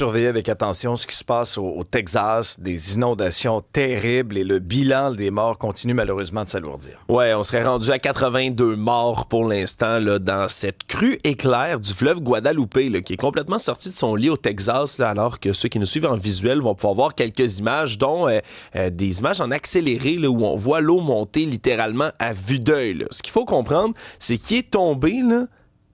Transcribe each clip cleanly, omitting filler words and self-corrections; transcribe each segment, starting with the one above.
Surveiller avec attention ce qui se passe au Texas, des inondations terribles et le bilan des morts continue malheureusement de s'alourdir. Ouais, on serait rendu à 82 morts pour l'instant là, dans cette crue éclair du fleuve Guadalupe là, qui est complètement sorti de son lit au Texas là, alors que ceux qui nous suivent en visuel vont pouvoir voir quelques images, dont des images en accéléré là, où on voit l'eau monter littéralement à vue d'œil. Là. Ce qu'il faut comprendre, c'est qu'il est tombé là,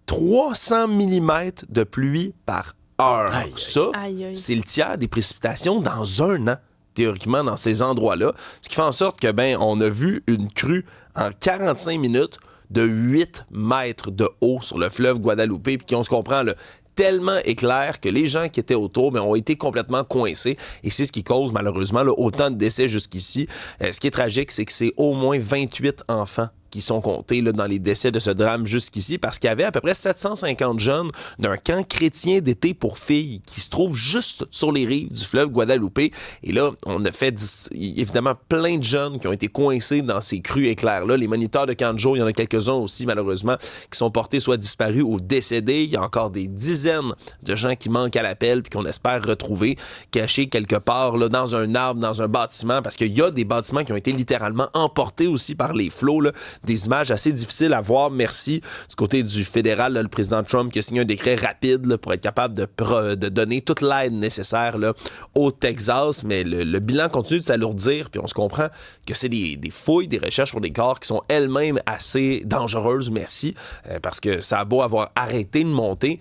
300 mm de pluie par heure. Ça, c'est le tiers des précipitations dans un an, théoriquement, dans ces endroits-là. Ce qui fait en sorte que, on a vu une crue en 45 minutes de 8 mètres de haut sur le fleuve Guadalupe, puis qu'on se comprend, là, tellement éclair que les gens qui étaient autour ont été complètement coincés. Et c'est ce qui cause, malheureusement, là, autant de décès jusqu'ici. Ce qui est tragique, c'est que c'est au moins 28 enfants qui sont comptés là, dans les décès de ce drame jusqu'ici, parce qu'il y avait à peu près 750 jeunes d'un camp chrétien d'été pour filles qui se trouve juste sur les rives du fleuve Guadalupe. Et là, on a fait évidemment plein de jeunes qui ont été coincés dans ces crues éclairs-là. Les moniteurs de camp de jour, il y en a quelques-uns aussi, malheureusement, qui sont portés soit disparus ou décédés. Il y a encore des dizaines de gens qui manquent à l'appel puis qu'on espère retrouver cachés quelque part là, dans un arbre, dans un bâtiment, parce qu'il y a des bâtiments qui ont été littéralement emportés aussi par les flots, là. Des images assez difficiles à voir, merci. Du côté du fédéral, là, le président Trump qui a signé un décret rapide là, pour être capable de donner toute l'aide nécessaire là, au Texas, mais le bilan continue de s'alourdir, puis on se comprend que c'est des fouilles, des recherches pour des corps qui sont elles-mêmes assez dangereuses, merci, parce que ça a beau avoir arrêté de monter,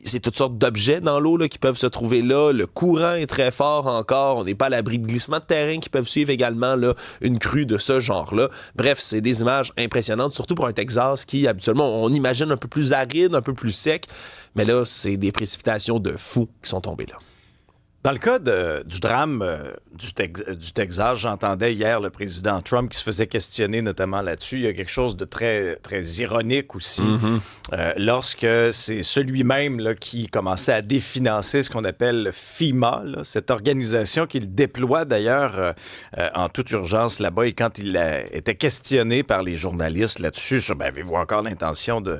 c'est toutes sortes d'objets dans l'eau là, qui peuvent se trouver là. Le courant est très fort encore. On n'est pas à l'abri de glissements de terrain qui peuvent suivre également là, une crue de ce genre-là. Bref, c'est des images impressionnantes, surtout pour un Texas qui, habituellement, on imagine un peu plus aride, un peu plus sec. Mais là, c'est des précipitations de fous qui sont tombées là. Dans le cas du drame du Texas, j'entendais hier le président Trump qui se faisait questionner notamment là-dessus. Il y a quelque chose de très, très ironique aussi. Lorsque c'est celui-même là, qui commençait à définancer ce qu'on appelle le FEMA, là, cette organisation qu'il déploie d'ailleurs en toute urgence là-bas. Et quand il était questionné par les journalistes là-dessus, sur avez-vous encore l'intention de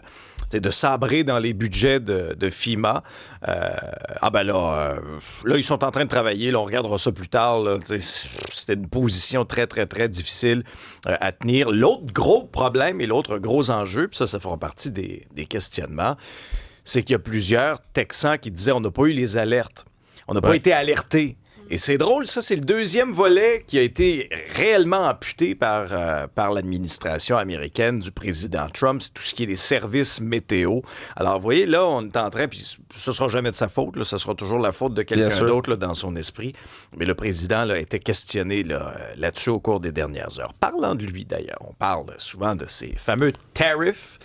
sabrer dans les budgets de FEMA? Là, ils sont en train de travailler. Là, on regardera ça plus tard. Là, c'était une position très, très, très difficile à tenir. L'autre gros problème et l'autre gros enjeu, puis ça fera partie des questionnements, c'est qu'il y a plusieurs Texans qui disaient on n'a pas eu les alertes. On n'a pas été alertés. Et c'est drôle, ça, c'est le deuxième volet qui a été réellement amputé par l'administration américaine du président Trump. C'est tout ce qui est les services météo. Alors, vous voyez, là, on est en train, puis ce ne sera jamais de sa faute, là, ce sera toujours la faute de quelqu'un d'autre là, dans son esprit. Mais le président là, a été questionné là-dessus au cours des dernières heures. Parlant de lui, d'ailleurs, on parle souvent de ces fameux tariffs.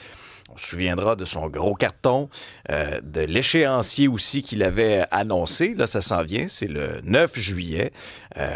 On se souviendra de son gros carton, de l'échéancier aussi qu'il avait annoncé. Là, ça s'en vient, c'est le 9 juillet.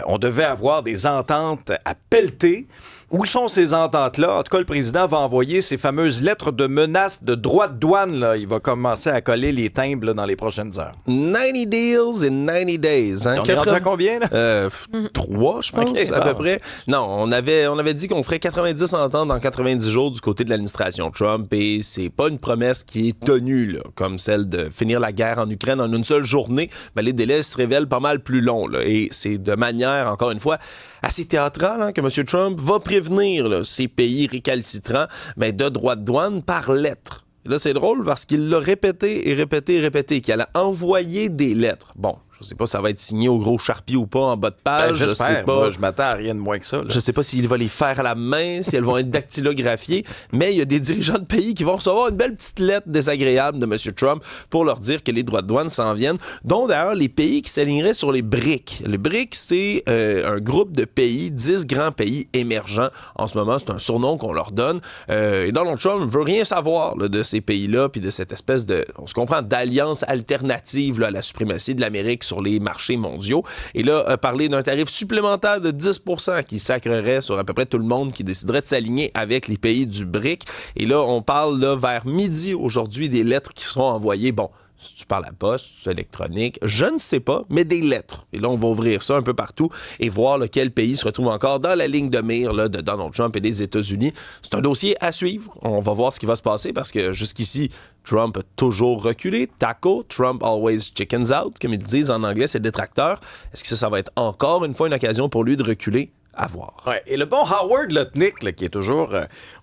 On devait avoir des ententes à pelleter. Où sont ces ententes-là? En tout cas, le président va envoyer ces fameuses lettres de menace de droits de douane. Là. Il va commencer à coller les timbres là, dans les prochaines heures. 90 deals in 90 days. Hein? On est rendu à combien? Là? 3, je pense, à peu près. Non, on avait dit qu'on ferait 90 ententes dans 90 jours du côté de l'administration Trump, et c'est pas une promesse qui est tenue, là, comme celle de finir la guerre en Ukraine en une seule journée. Mais les délais se révèlent pas mal plus longs. Là, et c'est de manière, encore une fois, assez théâtrale hein, que M. Trump va prévenir là, ces pays récalcitrants de droits de douane par lettre. Et là, c'est drôle parce qu'il l'a répété et répété et répété, qu'il allait envoyer des lettres. Bon, je sais pas si ça va être signé au gros Sharpie ou pas en bas de page. J'espère. Je sais pas. Moi, je m'attends à rien de moins que ça. Là. Je sais pas s'il va les faire à la main, si elles vont être dactylographiées, mais il y a des dirigeants de pays qui vont recevoir une belle petite lettre désagréable de M. Trump pour leur dire que les droits de douane s'en viennent, dont d'ailleurs les pays qui s'aligneraient sur les BRICS. Les BRICS, c'est un groupe de pays, 10 grands pays émergents. En ce moment, c'est un surnom qu'on leur donne. Et Donald Trump ne veut rien savoir là, de ces pays-là, puis de cette espèce de, on se comprend, d'alliance alternative là, à la suprématie de l'Amérique sur les marchés mondiaux. Et là, parler d'un tarif supplémentaire de 10% qui sacrerait sur à peu près tout le monde qui déciderait de s'aligner avec les pays du BRIC. Et là, on parle là, vers midi aujourd'hui des lettres qui seront envoyées. Bon, Si tu parles à la poste, si c'est électronique, je ne sais pas, mais des lettres. Et là, on va ouvrir ça un peu partout et voir quel pays se retrouve encore dans la ligne de mire là, de Donald Trump et des États-Unis. C'est un dossier à suivre. On va voir ce qui va se passer parce que jusqu'ici, Trump a toujours reculé. Taco, Trump always chickens out, comme ils disent en anglais, c'est détracteur. Est-ce que ça va être encore une fois une occasion pour lui de reculer? À voir. Ouais, et le bon Howard Lutnick, là, qui est toujours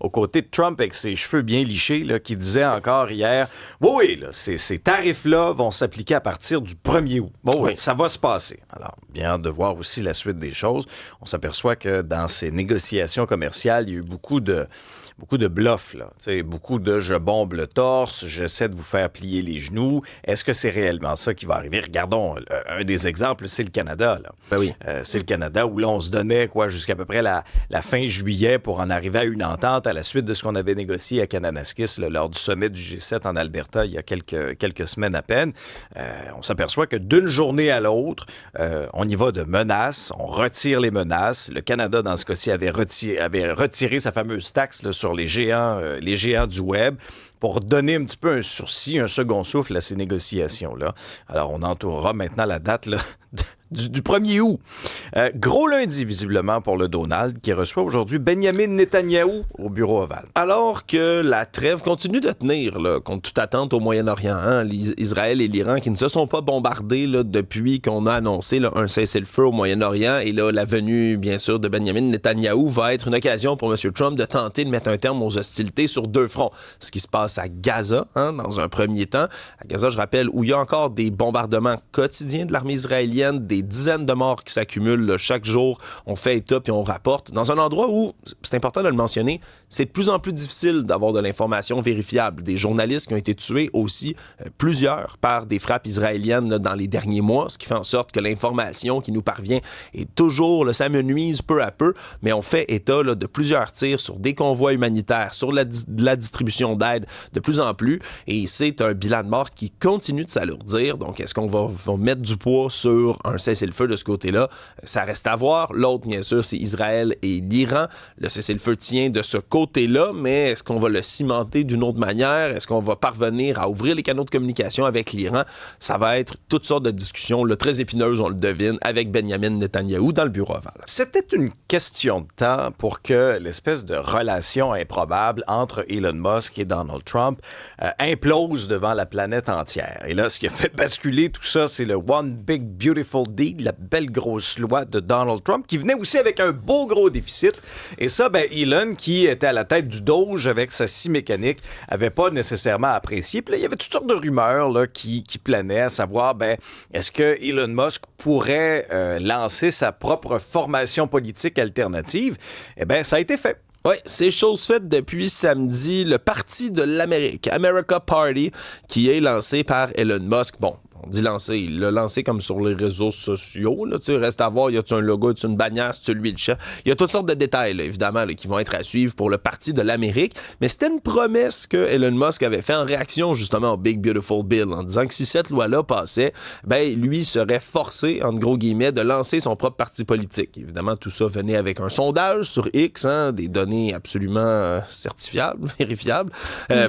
aux côtés de Trump avec ses cheveux bien lichés, là, qui disait encore hier, oui, là, ces tarifs-là vont s'appliquer à partir du 1er août. Bon, oui, ça va se passer. Alors, bien hâte de voir aussi la suite des choses. On s'aperçoit que dans ces négociations commerciales, il y a eu beaucoup de bluffs, là. T'sais, beaucoup de je bombe le torse, j'essaie de vous faire plier les genoux. Est-ce que c'est réellement ça qui va arriver? Regardons, un des exemples, c'est le Canada. Là. Ben oui. C'est le Canada où là, on se donnait jusqu'à peu près la fin juillet pour en arriver à une entente à la suite de ce qu'on avait négocié à Kananaskis là, lors du sommet du G7 en Alberta il y a quelques semaines à peine. On s'aperçoit que d'une journée à l'autre, on y va de menaces, on retire les menaces. Le Canada, dans ce cas-ci, avait retiré sa fameuse taxe là, sur les géants du web pour donner un petit peu un sursis, un second souffle à ces négociations-là. Alors, on entourera maintenant la date là, du 1er août. Gros lundi, visiblement, pour le Donald, qui reçoit aujourd'hui Benjamin Netanyahou au bureau ovale. Alors que la trêve continue de tenir, là, contre toute attente au Moyen-Orient, hein, Israël et l'Iran qui ne se sont pas bombardés là, depuis qu'on a annoncé là, un cessez-le-feu au Moyen-Orient. Et là, la venue, bien sûr, de Benjamin Netanyahou va être une occasion pour M. Trump de tenter de mettre un terme aux hostilités sur deux fronts. Ce qui se passe à Gaza, hein, dans un premier temps. À Gaza, je rappelle, où il y a encore des bombardements quotidiens de l'armée israélienne, des dizaines de morts qui s'accumulent là, chaque jour. On fait état puis on rapporte. Dans un endroit où, c'est important de le mentionner, c'est de plus en plus difficile d'avoir de l'information vérifiable. Des journalistes qui ont été tués aussi, plusieurs, par des frappes israéliennes là, dans les derniers mois, ce qui fait en sorte que l'information qui nous parvient est toujours, là, ça menuise peu à peu, mais on fait état là, de plusieurs tirs sur des convois humanitaires, sur la distribution d'aide de plus en plus, et c'est un bilan de mort qui continue de s'alourdir. Donc, est-ce qu'on va mettre du poids sur un cessez-le-feu de ce côté-là? Ça reste à voir. L'autre, bien sûr, c'est Israël et l'Iran. Le cessez-le-feu tient de ce côté-là, mais est-ce qu'on va le cimenter d'une autre manière? Est-ce qu'on va parvenir à ouvrir les canaux de communication avec l'Iran? Ça va être toutes sortes de discussions, là, très épineuses, on le devine, avec Benjamin Netanyahou dans le bureau ovale. C'était une question de temps pour que l'espèce de relation improbable entre Elon Musk et Donald Trump implose devant la planète entière. Et là, ce qui a fait basculer tout ça, c'est le One Big Beautiful Deal, la belle grosse loi de Donald Trump, qui venait aussi avec un beau gros déficit. Et ça, Elon, qui était à la tête du Doge avec sa scie mécanique, avait pas nécessairement apprécié. Puis là, il y avait toutes sortes de rumeurs là, qui planaient, à savoir, est-ce que Elon Musk pourrait lancer sa propre formation politique alternative? Eh bien, ça a été fait. Oui, c'est chose faite depuis samedi. Le Parti de l'Amérique, America Party, qui est lancé par Elon Musk. Bon, on dit lancé, il l'a lancé comme sur les réseaux sociaux. Là, reste à voir, y a-tu un logo, y a-tu une bannière, c'est lui le chef. Il y a toutes sortes de détails, là, évidemment, là, qui vont être à suivre pour le Parti de l'Amérique. Mais c'était une promesse que Elon Musk avait fait en réaction justement au Big Beautiful Bill, en disant que si cette loi-là passait, lui serait forcé, entre gros guillemets, de lancer son propre parti politique. Évidemment, tout ça venait avec un sondage sur X, hein, des données absolument certifiables, vérifiables.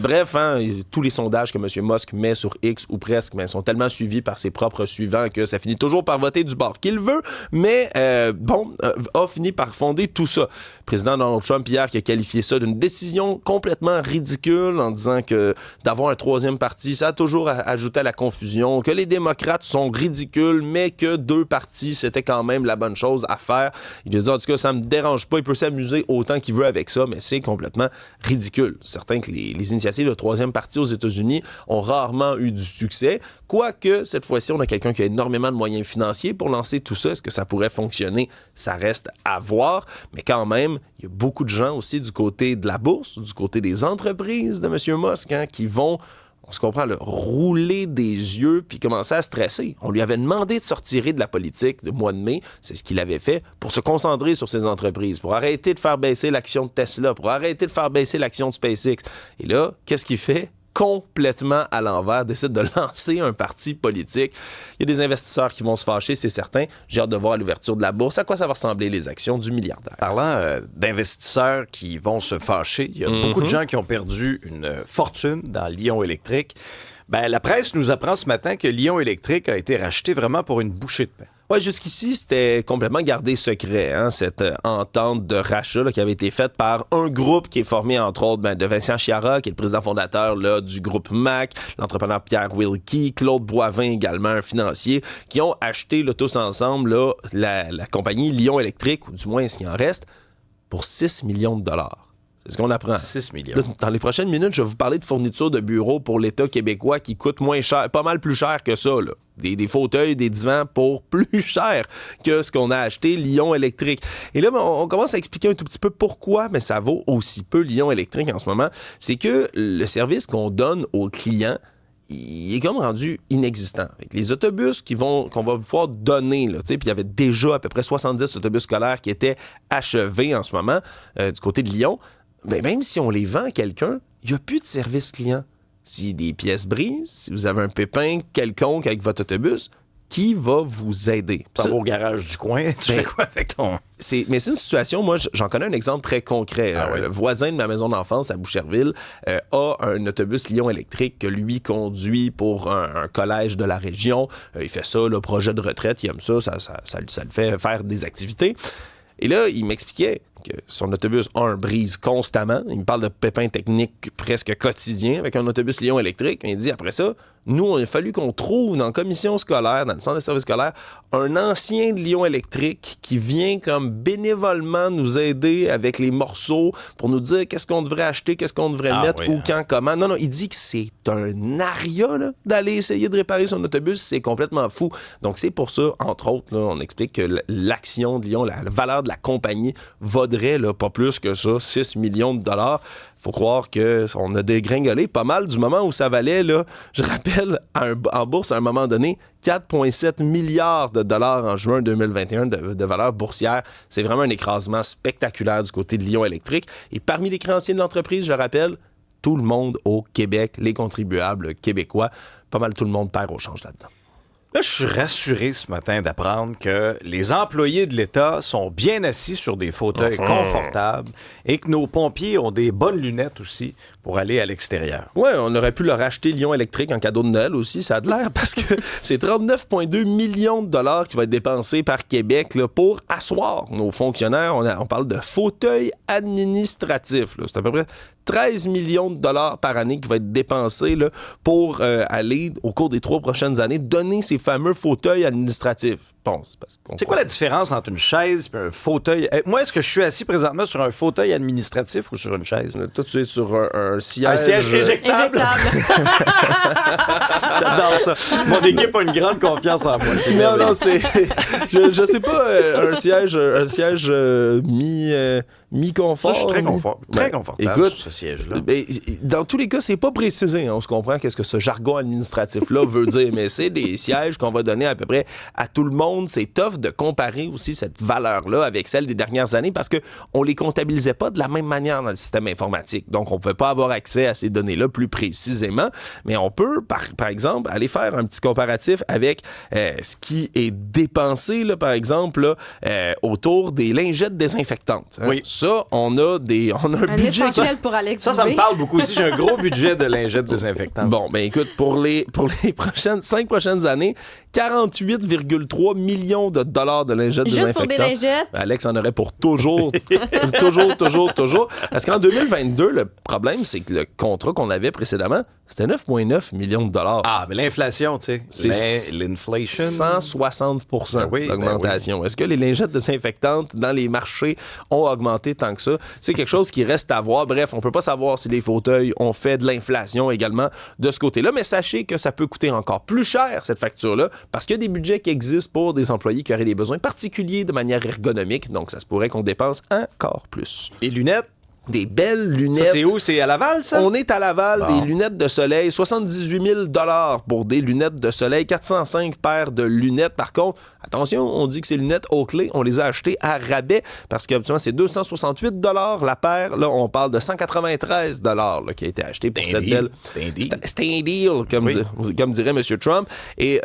Bref, hein, tous les sondages que M. Musk met sur X ou presque sont tellement suivi par ses propres suivants que ça finit toujours par voter du bord qu'il veut, mais a fini par fonder tout ça. Le président Donald Trump, hier, qui a qualifié ça d'une décision complètement ridicule en disant que d'avoir un troisième parti, ça a toujours ajouté à la confusion, que les démocrates sont ridicules, mais que deux partis, c'était quand même la bonne chose à faire. Il a dit, en tout cas, ça me dérange pas, il peut s'amuser autant qu'il veut avec ça, mais c'est complètement ridicule. Certain que les initiatives de troisième parti aux États-Unis ont rarement eu du succès, quoique cette fois-ci, on a quelqu'un qui a énormément de moyens financiers pour lancer tout ça. Est-ce que ça pourrait fonctionner? Ça reste à voir. Mais quand même, il y a beaucoup de gens aussi du côté de la bourse, du côté des entreprises de M. Musk, hein, qui vont, on se comprend, rouler des yeux puis commencer à stresser. On lui avait demandé de se retirer de la politique du mois de mai. C'est ce qu'il avait fait pour se concentrer sur ses entreprises, pour arrêter de faire baisser l'action de Tesla, pour arrêter de faire baisser l'action de SpaceX. Et là, qu'est-ce qu'il fait? Complètement à l'envers, décide de lancer un parti politique. Il y a des investisseurs qui vont se fâcher, c'est certain. J'ai hâte de voir à l'ouverture de la bourse à quoi ça va ressembler les actions du milliardaire. Parlant d'investisseurs qui vont se fâcher, il y a beaucoup de gens qui ont perdu une fortune dans Lion Électrique. Ben, la presse nous apprend ce matin que Lion Électrique a été racheté vraiment pour une bouchée de pain. Ouais, jusqu'ici, c'était complètement gardé secret, cette entente de rachat là, qui avait été faite par un groupe qui est formé, entre autres, de Vincent Chiara, qui est le président fondateur là, du groupe MAC, l'entrepreneur Pierre Wilkie, Claude Boivin également, un financier, qui ont acheté là, tous ensemble là, la compagnie Lion Électrique, ou du moins ce qui en reste, pour 6 millions de dollars. C'est ce qu'on apprend. 6 millions. Là, dans les prochaines minutes, je vais vous parler de fournitures de bureaux pour l'État québécois qui coûtent moins cher, pas mal plus cher que ça, là. Des fauteuils, des divans pour plus cher que ce qu'on a acheté Lion Électrique. Et là, on commence à expliquer un tout petit peu pourquoi, mais ça vaut aussi peu Lion Électrique en ce moment. C'est que le service qu'on donne aux clients, il est comme rendu inexistant. Avec les autobus qu'on va pouvoir donner, là, puis il y avait déjà à peu près 70 autobus scolaires qui étaient achevés en ce moment du côté de Lyon. Ben, même si on les vend à quelqu'un, il n'y a plus de service client. Si des pièces brisent, si vous avez un pépin quelconque avec votre autobus, qui va vous aider? Ça va au garage du coin, tu fais quoi avec ton... Mais c'est une situation, moi, j'en connais un exemple très concret. Oui. Le voisin de ma maison d'enfance à Boucherville a un autobus Lion Électrique que lui conduit pour un collège de la région. Il fait ça, le projet de retraite, il aime ça le fait faire des activités. Et là, il m'expliquait que son autobus, brise constamment. Il me parle de pépins techniques presque quotidiens avec un autobus Lion Électrique. Il dit, après ça, nous, il a fallu qu'on trouve dans la commission scolaire, dans le centre de service scolaire, un ancien de Lion Électrique qui vient comme bénévolement nous aider avec les morceaux pour nous dire qu'est-ce qu'on devrait acheter, qu'est-ce qu'on devrait mettre, où, quand, comment. Non, il dit que c'est un aria là, d'aller essayer de réparer son autobus. C'est complètement fou. Donc, c'est pour ça, entre autres, là, on explique que l'action de Lion, la valeur de la compagnie vaudrait là, pas plus que ça, 6 millions de dollars. Faut croire qu'on a dégringolé pas mal du moment où ça valait, là, je rappelle, en bourse, à un moment donné, 4,7 milliards de dollars en juin 2021 de valeur boursière. C'est vraiment un écrasement spectaculaire du côté de Lion Électrique. Et parmi les créanciers de l'entreprise, je rappelle, tout le monde au Québec, les contribuables québécois, pas mal tout le monde perd au change là-dedans. Là, je suis rassuré ce matin d'apprendre que les employés de l'État sont bien assis sur des fauteuils confortables et que nos pompiers ont des bonnes lunettes aussi pour aller à l'extérieur. Oui, on aurait pu leur acheter Lion Électrique en cadeau de Noël aussi, ça a de l'air, parce que c'est 39,2 millions de dollars qui vont être dépensés par Québec là, pour asseoir nos fonctionnaires. On parle de fauteuils administratifs. Là. C'est à peu près 13 millions de dollars par année qui va être dépensé là, pour aller, au cours des 3 prochaines années, donner ces fameux fauteuils administratifs. Bon, c'est quoi la différence entre une chaise et un fauteuil? Moi, est-ce que je suis assis présentement sur un fauteuil administratif ou sur une chaise? Toi, tu es sur un siège... Un siège éjectable? J'adore ça. Mon équipe a une grande confiance en moi. Non, c'est... je sais pas, un siège mi-confort. Ça, je suis très confortable écoute, sur ce siège-là. Dans tous les cas, c'est pas précisé. On se comprend qu'est-ce que ce jargon administratif-là veut dire, mais c'est des sièges qu'on va donner à peu près à tout le monde. C'est tough de comparer aussi cette valeur-là avec celle des dernières années parce qu'on les comptabilisait pas de la même manière dans le système informatique. Donc, on pouvait pas avoir accès à ces données-là plus précisément, mais on peut, par exemple, aller faire un petit comparatif avec ce qui est dépensé, là, par exemple, là, autour des lingettes désinfectantes. Hein? Oui. Ça, on a un budget. Essentiel pour Alex ça me parle beaucoup aussi. J'ai un gros budget de lingettes désinfectantes. Bon, ben écoute, pour les 5 prochaines années, 48,3 millions de dollars de lingettes désinfectantes. Juste pour des lingettes? Ben, Alex en aurait pour toujours. toujours. Parce qu'en 2022, le problème, c'est que le contrat qu'on avait précédemment, c'était 9,9 millions de dollars. Ah, mais l'inflation, tu sais. C'est l'inflation. 160% d'augmentation. Est-ce que les lingettes désinfectantes dans les marchés ont augmenté tant que ça? C'est quelque chose qui reste à voir. Bref, on peut pas savoir si les fauteuils ont fait de l'inflation également de ce côté-là, mais sachez que ça peut coûter encore plus cher, cette facture-là, parce qu'il y a des budgets qui existent pour des employés qui auraient des besoins particuliers de manière ergonomique, donc ça se pourrait qu'on dépense encore plus. Les lunettes? Des belles lunettes. Ça, c'est où? C'est à Laval, ça? On est à Laval, des lunettes de soleil, 78 000 $ pour des lunettes de soleil, 405 paires de lunettes. Par contre, attention, on dit que ces lunettes Oakley, on les a achetées à rabais parce qu'habituellement, c'est 268 $ la paire. Là, on parle de 193 $ là, qui a été acheté pour cette belle... C'est un deal, comme dirait M. Trump. Et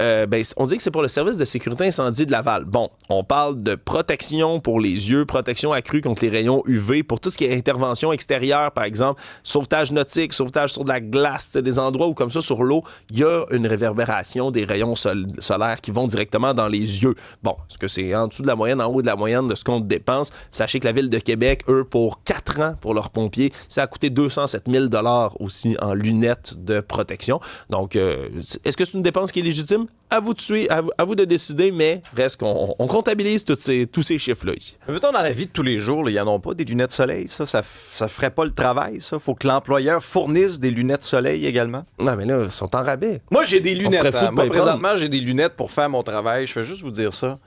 on dit que c'est pour le service de sécurité incendie de Laval. Bon, on parle de protection pour les yeux, protection accrue contre les rayons UV, pour tout ce qui est intervention interventions extérieures, par exemple, sauvetage nautique, sauvetage sur de la glace, des endroits où, comme ça, sur l'eau, il y a une réverbération des rayons solaires qui vont directement dans les yeux. Bon, est-ce que c'est en dessous de la moyenne, en haut de la moyenne de ce qu'on dépense? Sachez que la Ville de Québec, eux, pour 4 ans, pour leurs pompiers, ça a coûté 207 000 $ aussi en lunettes de protection. Donc, est-ce que c'est une dépense qui est légitime? À vous de décider, mais reste qu'on comptabilise tous ces chiffres-là ici. Mais mettons, dans la vie de tous les jours, ils n'en ont pas des lunettes soleil, ça ferait pas le travail, ça? Faut que l'employeur fournisse des lunettes soleil également? Non, mais là, ils sont en rabais. Moi, j'ai des lunettes. Moi, prendre. présentement, j'ai des lunettes pour faire mon travail. Je vais juste vous dire ça.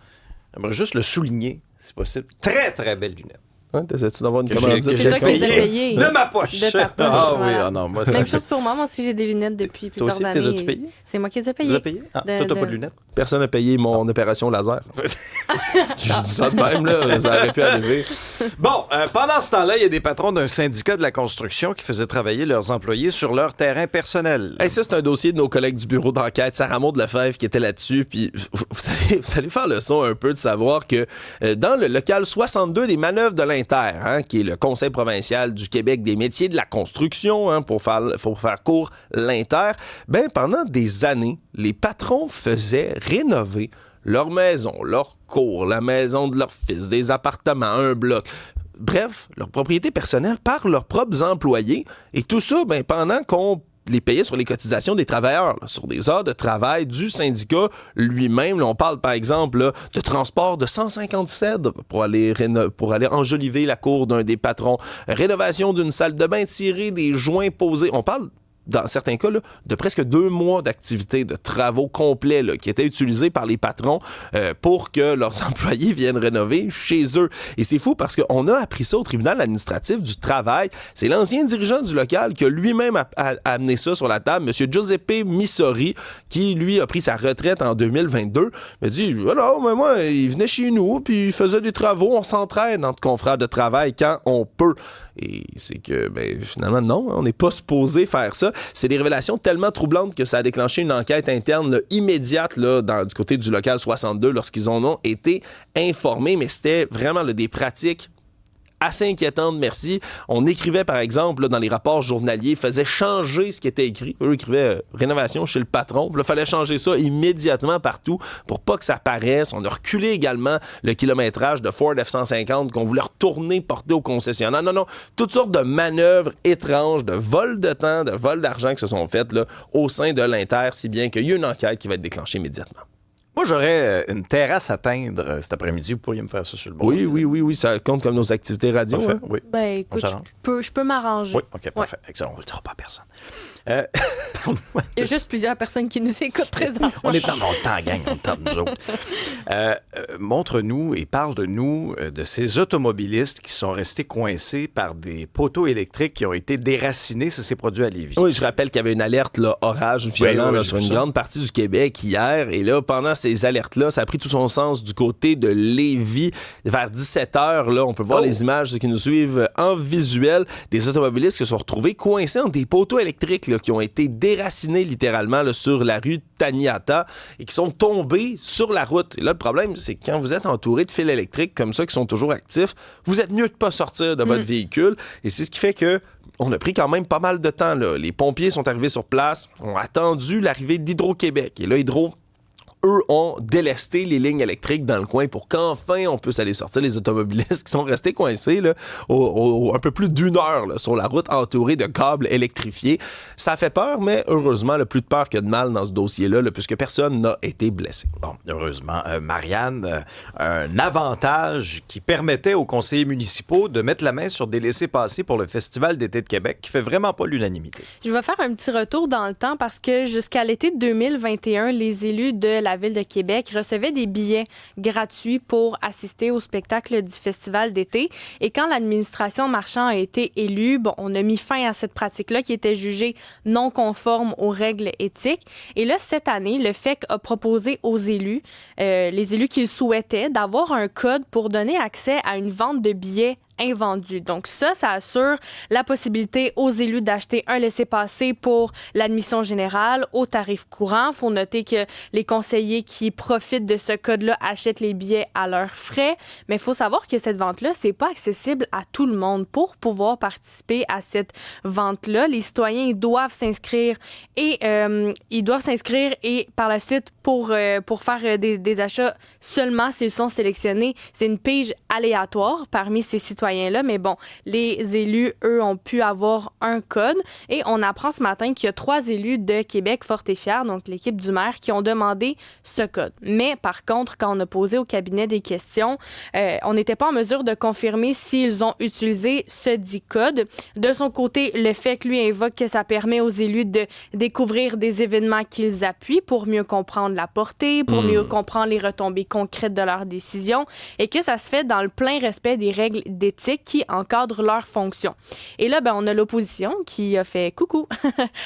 J'aimerais juste le souligner, si possible. Très, très belles lunettes. Hein, t'essaies-tu d'avoir une commande? C'est toi qui les as payées. De ma poche. De ta poche. Ah oui, voilà. non, moi, Même chose pour moi. Moi aussi, j'ai des lunettes depuis Toi plusieurs aussi, années. t'es as-tu payé? C'est moi qui les ai Tu les payées. as payées? Ah, toi, t'as pas de lunettes? Personne n'a payé mon opération laser. Je dis ça de même, là. Ça aurait pu arriver. Bon, pendant ce temps-là, il y a des patrons d'un syndicat de la construction qui faisaient travailler leurs employés sur leur terrain personnel. Hey, ça, c'est un dossier de nos collègues du bureau d'enquête, Sarah Maud Lefebvre, qui était là-dessus. Puis vous allez faire le son un peu de savoir que dans le local 62 des manœuvres de l'Inter, qui est le Conseil provincial du Québec des métiers de la construction, pour faire court, l'Inter, ben pendant des années, les patrons faisaient rénover leur maison, leur cour, la maison de leur fils, des appartements, un bloc. Bref, leur propriété personnelle par leurs propres employés. Et tout ça, ben, pendant qu'on les payait sur les cotisations des travailleurs, là, sur des heures de travail du syndicat lui-même. Là, on parle, par exemple, là, de transport de 150 cèdres pour aller enjoliver la cour d'un des patrons, rénovation d'une salle de bain, tirer des joints posés. On parle, dans certains cas, là, de presque 2 mois d'activité, de travaux complets là, qui étaient utilisés par les patrons pour que leurs employés viennent rénover chez eux. Et c'est fou parce qu'on a appris ça au tribunal administratif du travail. C'est l'ancien dirigeant du local qui a lui-même amené ça sur la table, M. Giuseppe Missori, qui, lui, a pris sa retraite en 2022. Il m'a dit, alors, mais moi, il venait chez nous, puis il faisait des travaux, on s'entraide entre confrères de travail quand on peut. Et c'est que, ben, finalement, non, on n'est pas supposé faire ça. C'est des révélations tellement troublantes que ça a déclenché une enquête interne là, immédiate là, du côté du local 62 lorsqu'ils en ont été informés. Mais c'était vraiment là, des pratiques assez inquiétante, merci. On écrivait, par exemple, là, dans les rapports journaliers, faisait changer ce qui était écrit. Eux écrivaient rénovation chez le patron. Puis là, il fallait changer ça immédiatement partout pour pas que ça paraisse. On a reculé également le kilométrage de Ford F-150 qu'on voulait retourner porter au concessionnaire. Non. Toutes sortes de manœuvres étranges, de vols de temps, de vols d'argent qui se sont faites là, au sein de l'Inter, si bien qu'il y a une enquête qui va être déclenchée immédiatement. Moi, j'aurais une terrasse à teindre cet après-midi. Vous pourriez me faire ça sur le bord. Oui. Ça compte comme nos activités radio. Parfait, hein? oui. Ben, écoute, je peux m'arranger. Oui, OK, parfait. Excellent. On ne le dira pas à personne. Il y a juste plusieurs personnes qui nous écoutent présentement. On est dans le temps, gang. On est dans nous autres. Montre-nous et parle-nous de ces automobilistes qui sont restés coincés par des poteaux électriques qui ont été déracinés. Ça s'est produit à Lévis. Oui, je rappelle qu'il y avait une alerte là, orage violent là, sur une grande partie du Québec hier. Et là, pendant ces alertes-là, ça a pris tout son sens du côté de Lévis. Vers 17h, là, on peut voir les images, ceux qui nous suivent en visuel, des automobilistes qui se sont retrouvés coincés entre des poteaux électriques là, qui ont été déracinés littéralement là, sur la rue Taniata et qui sont tombés sur la route. Et là, le problème, c'est que quand vous êtes entouré de fils électriques comme ça qui sont toujours actifs, vous êtes mieux de pas sortir de votre véhicule. Et c'est ce qui fait que on a pris quand même pas mal de temps. Là. Les pompiers sont arrivés sur place, ont attendu l'arrivée d'Hydro-Québec. Et là, eux ont délesté les lignes électriques dans le coin pour qu'enfin on puisse aller sortir les automobilistes qui sont restés coincés là, un peu plus d'1 heure là, sur la route entourée de câbles électrifiés. Ça fait peur, mais heureusement, plus de peur que de mal dans ce dossier-là, puisque personne n'a été blessé. Bon, heureusement. Marianne, un avantage qui permettait aux conseillers municipaux de mettre la main sur des laissez-passer pour le Festival d'été de Québec, qui fait vraiment pas l'unanimité. Je vais faire un petit retour dans le temps parce que jusqu'à l'été 2021, les élus de la Ville de Québec recevaient des billets gratuits pour assister au spectacle du Festival d'été. Et quand l'administration Marchand a été élue, on a mis fin à cette pratique-là qui était jugée non conforme aux règles éthiques. Et là, cette année, le FEC a proposé aux élus, les élus qui le souhaitaient, d'avoir un code pour donner accès à une vente de billets invendus. Donc ça assure la possibilité aux élus d'acheter un laissez-passer pour l'admission générale au tarif courant. Il faut noter que les conseillers qui profitent de ce code-là achètent les billets à leurs frais, mais il faut savoir que cette vente-là, c'est pas accessible à tout le monde. Pour pouvoir participer à cette vente-là, les citoyens doivent s'inscrire et par la suite pour faire des achats seulement s'ils sont sélectionnés. C'est une pige aléatoire parmi ces citoyens-là, mais bon, les élus, eux, ont pu avoir un code et on apprend ce matin qu'il y a 3 élus de Québec Fort et Fier, donc l'équipe du maire, qui ont demandé ce code. Mais par contre, quand on a posé au cabinet des questions, on n'était pas en mesure de confirmer s'ils ont utilisé ce dit code. De son côté, le FEC, lui, invoque que ça permet aux élus de découvrir des événements qu'ils appuient pour mieux comprendre la portée, pour mieux comprendre les retombées concrètes de leurs décisions et que ça se fait dans le plein respect des règles d'éthique qui encadrent leurs fonctions. Et là, on a l'opposition qui a fait coucou.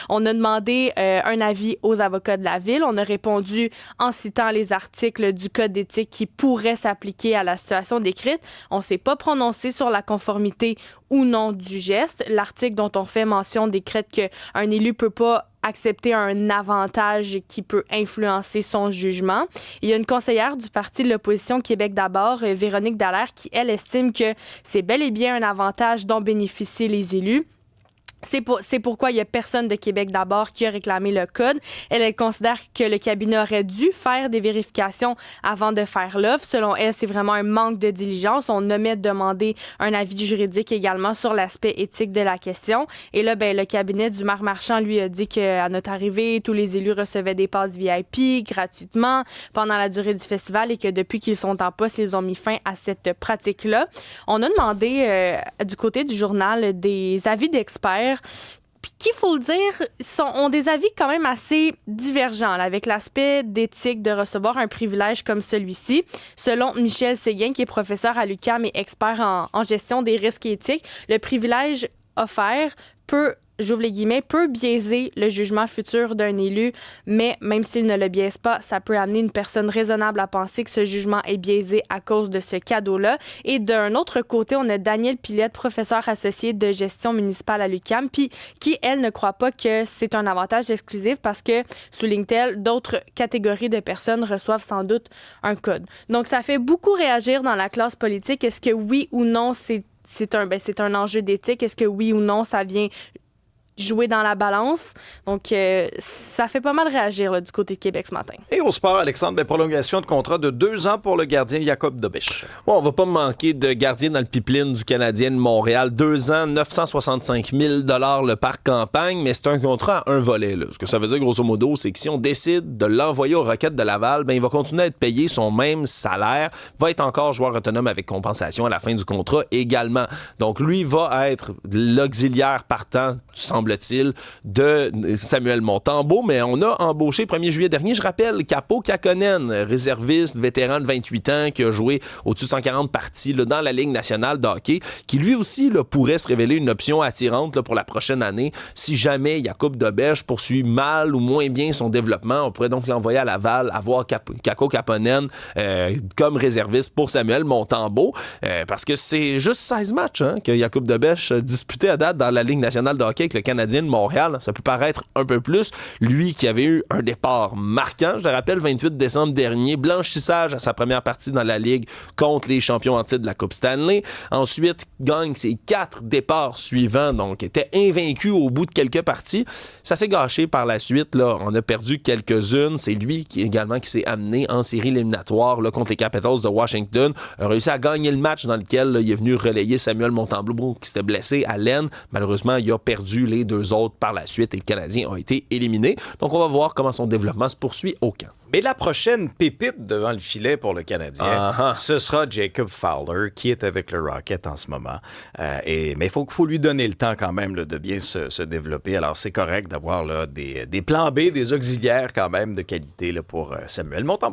On a demandé un avis aux avocats de la Ville. On a répondu en citant les articles du Code d'éthique qui pourraient s'appliquer à la situation décrite. On ne s'est pas prononcé sur la conformité ou non du geste. L'article dont on fait mention décrète qu'un élu peut pas accepter un avantage qui peut influencer son jugement. Il y a une conseillère du parti de l'opposition Québec d'abord, Véronique Dallaire, qui, elle, estime que c'est bel et bien un avantage dont bénéficient les élus. C'est pourquoi il n'y a personne de Québec d'abord qui a réclamé le code. Elle considère que le cabinet aurait dû faire des vérifications avant de faire l'offre. Selon elle, c'est vraiment un manque de diligence. On omet de demander un avis juridique également sur l'aspect éthique de la question. Et là, le cabinet du maire Marchand, lui, a dit qu'à notre arrivée, tous les élus recevaient des passes VIP gratuitement pendant la durée du festival et que depuis qu'ils sont en poste, ils ont mis fin à cette pratique-là. On a demandé du côté du journal des avis d'experts puis qu'il faut le dire, ont des avis quand même assez divergents là, avec l'aspect d'éthique de recevoir un privilège comme celui-ci. Selon Michel Séguin, qui est professeur à l'UQAM et expert en gestion des risques éthiques, le privilège offert peut, j'ouvre les guillemets, peut biaiser le jugement futur d'un élu, mais même s'il ne le biaise pas, ça peut amener une personne raisonnable à penser que ce jugement est biaisé à cause de ce cadeau-là. Et d'un autre côté, on a Danielle Pilette, professeure associée de gestion municipale à l'UQAM, puis qui, elle, ne croit pas que c'est un avantage exclusif parce que, souligne-t-elle, d'autres catégories de personnes reçoivent sans doute un code. Donc, ça fait beaucoup réagir dans la classe politique. Est-ce que oui ou non, c'est un enjeu d'éthique? Est-ce que oui ou non, ça vient jouer dans la balance? Donc, ça fait pas mal réagir là, du côté de Québec ce matin. Et au sport, Alexandre, prolongation de contrat de 2 ans pour le gardien Jacob Dobich. Bon, on va pas manquer de gardien dans le pipeline du Canadien de Montréal. 2 ans, 965 000 $ par campagne, mais c'est un contrat à un volet. Là. Ce que ça veut dire, grosso modo, c'est que si on décide de l'envoyer aux Rockets de Laval, il va continuer à être payé son même salaire, va être encore joueur autonome avec compensation à la fin du contrat également. Donc, lui va être l'auxiliaire partant, semble-t-il, de Samuel Montembeault, mais on a embauché 1er juillet dernier, je rappelle, Kaapo Kähkönen, réserviste, vétéran de 28 ans, qui a joué au-dessus de 140 parties là, dans la Ligue nationale de hockey, qui lui aussi là, pourrait se révéler une option attirante là, pour la prochaine année. Si jamais Jakub Dobeš poursuit mal ou moins bien son développement, on pourrait donc l'envoyer à Laval, avoir Kaapo Kähkönen comme réserviste pour Samuel Montembeault, parce que c'est juste 16 matchs que Jakub Dobeš a disputé à date dans la Ligue nationale de hockey avec le Canadien de Montréal. Ça peut paraître un peu plus. Lui qui avait eu un départ marquant, je le rappelle, 28 décembre dernier, blanchissage à sa première partie dans la Ligue contre les champions en titre de la Coupe Stanley. Ensuite, gagne ses 4 départs suivants, donc était invaincu au bout de quelques parties. Ça s'est gâché par la suite. Là. On a perdu quelques-unes. C'est lui qui s'est amené en série éliminatoire là, contre les Capitals de Washington. A réussi à gagner le match dans lequel là, il est venu relayer Samuel Montembeault qui s'était blessé à l'aine. Malheureusement, il a perdu les 2 autres par la suite et le Canadien a été éliminé. Donc, on va voir comment son développement se poursuit au camp. Mais la prochaine pépite devant le filet pour le Canadien, ce sera Jacob Fowler, qui est avec le Rocket en ce moment. Mais il faut lui donner le temps quand même là, de bien se développer. Alors, c'est correct d'avoir là, des plans B, des auxiliaires quand même de qualité là, pour Samuel Montembeault.